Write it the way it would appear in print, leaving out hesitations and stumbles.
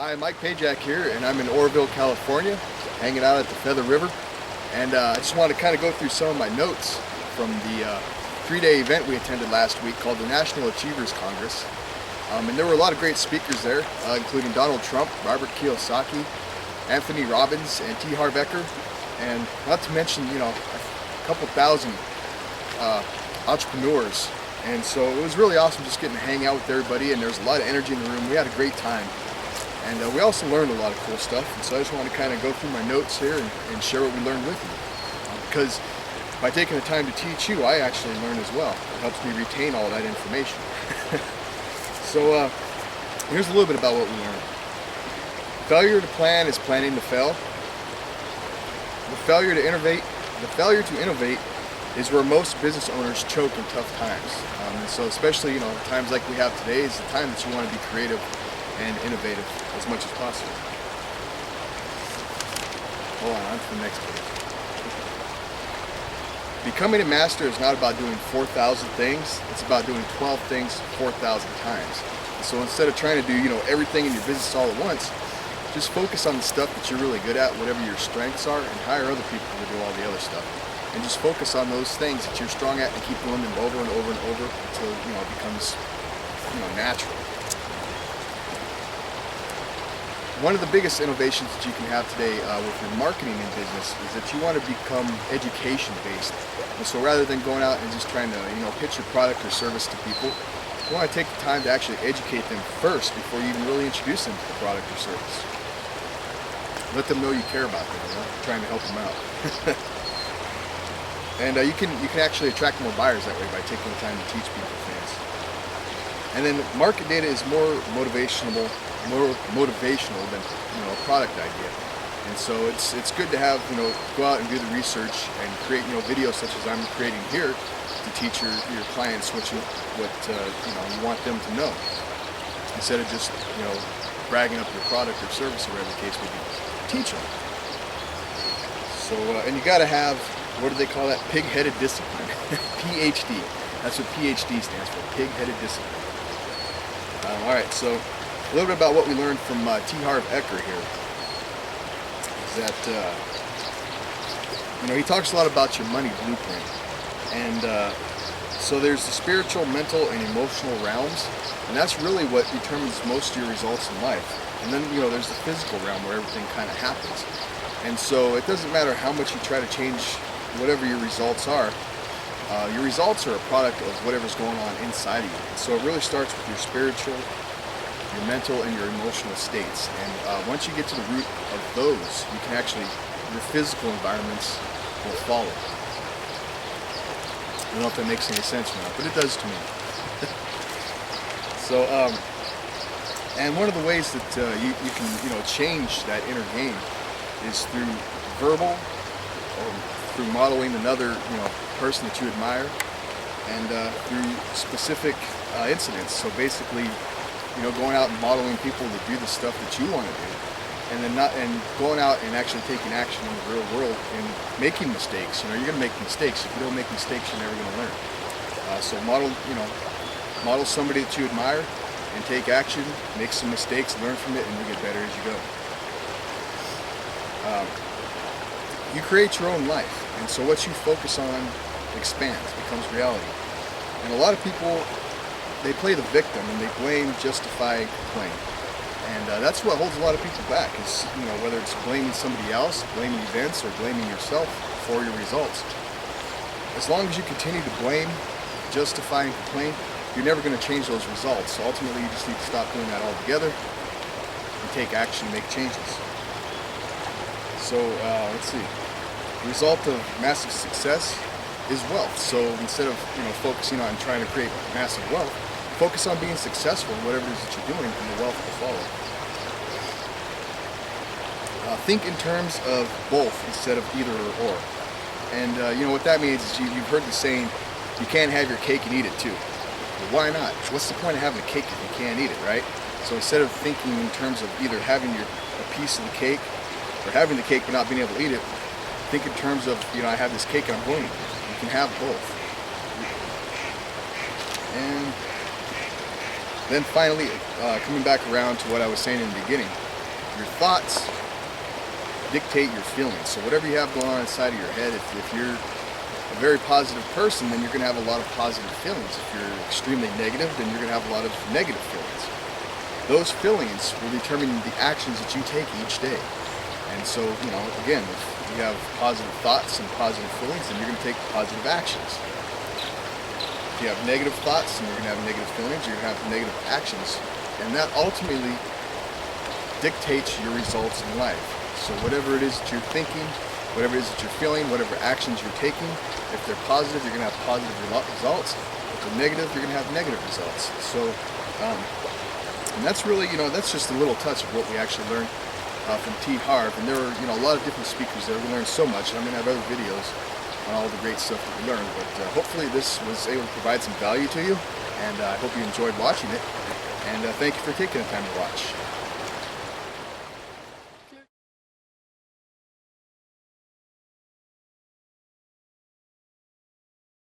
Hi, Mike Pajak here, and I'm in Oroville, California, hanging out at the Feather River. And I just want to kind of go through some of my notes from the 3-day event we attended last week called the National Achievers Congress. And there were a lot of great speakers there, including Donald Trump, Robert Kiyosaki, Anthony Robbins, and Harv Eker, and not to mention, a couple thousand entrepreneurs. And so it was really awesome just getting to hang out with everybody, and there was a lot of energy in the room. We had a great time. And we also learned a lot of cool stuff, and so I just want to kind of go through my notes here and share what we learned with you. Because by taking the time to teach you, I actually learn as well. It helps me retain all that information. So here's a little bit about what we learned. Failure to plan is planning to fail. The failure to innovate is where most business owners choke in tough times. And so especially, times like we have today is the time that you want to be creative and innovative as much as possible. Hold on to the next page. Becoming a master is not about doing 4,000 things, it's about doing 12 things 4,000 times. And so instead of trying to do, everything in your business all at once, just focus on the stuff that you're really good at, whatever your strengths are, and hire other people to do all the other stuff. And just focus on those things that you're strong at and keep doing them over and over and over until, it becomes, natural. One of the biggest innovations that you can have today with your marketing in business is that you want to become education-based. And so rather than going out and just trying to, pitch your product or service to people, you want to take the time to actually educate them first before you even really introduce them to the product or service. Let them know you care about them, trying to help them out. And you can actually attract more buyers that way by taking the time to teach people things. And then market data is more motivational than a product idea. And so it's good to have go out and do the research and create videos such as I'm creating here to teach your clients what you want them to know, instead of just bragging up your product or service or whatever the case may be. Teach them. So and you got to have, what do they call that? Pig-headed discipline. PhD. That's what PhD stands for. Pig-headed discipline. All right, so a little bit about what we learned from Harv Eker here is that he talks a lot about your money blueprint, and so there's the spiritual, mental, and emotional realms, and that's really what determines most of your results in life. And then there's the physical realm where everything kind of happens. And so it doesn't matter how much you try to change whatever your results are. Your results are a product of whatever's going on inside of you. So it really starts with your spiritual, your mental, and your emotional states. And once you get to the root of those, you can actually, your physical environments will follow. I don't know if that makes any sense or not, but it does to me. So, and one of the ways that you can, change that inner game is through verbal, or through modeling another, person that you admire, and through specific incidents. So basically, going out and modeling people to do the stuff that you want to do, and then going out and actually taking action in the real world and making mistakes. You're going to make mistakes. If you don't make mistakes, you're never going to learn. So model somebody that you admire and take action, make some mistakes, learn from it, and you get better as you go. You create your own life, and so what you focus on expands, becomes reality. And a lot of people, they play the victim and they blame, justify, complain. And that's what holds a lot of people back, is whether it's blaming somebody else, blaming events, or blaming yourself for your results. As long as you continue to blame, justify, and complain, you're never going to change those results. So ultimately, you just need to stop doing that altogether and take action and make changes. So let's see. The result of massive success is wealth. So instead of focusing on trying to create massive wealth, focus on being successful in whatever it is that you're doing, and the wealth will follow. Think in terms of both instead of either or. And what that means is you've heard the saying, you can't have your cake and eat it too. Well, why not? What's the point of having a cake if you can't eat it, right? So instead of thinking in terms of either having a piece of the cake or having the cake but not being able to eat it, think in terms of, I have this cake and I'm going to eat it. You can have both. And then finally, coming back around to what I was saying in the beginning, your thoughts dictate your feelings. So whatever you have going on inside of your head, if you're a very positive person, then you're going to have a lot of positive feelings. If you're extremely negative, then you're going to have a lot of negative feelings. Those feelings will determine the actions that you take each day. And so, again, if you have positive thoughts and positive feelings, then you're going to take positive actions. If you have negative thoughts, then you're going to have negative feelings, you're going to have negative actions. And that ultimately dictates your results in life. So whatever it is that you're thinking, whatever it is that you're feeling, whatever actions you're taking, if they're positive, you're going to have positive results. If they're negative, you're going to have negative results. So, and that's really, that's just a little touch of what we actually learned from T. Harv. And there are, a lot of different speakers there. We learned so much, and I'm going to have other videos on all the great stuff that we learned. But hopefully this was able to provide some value to you, and I hope you enjoyed watching it. And thank you for taking the time to watch.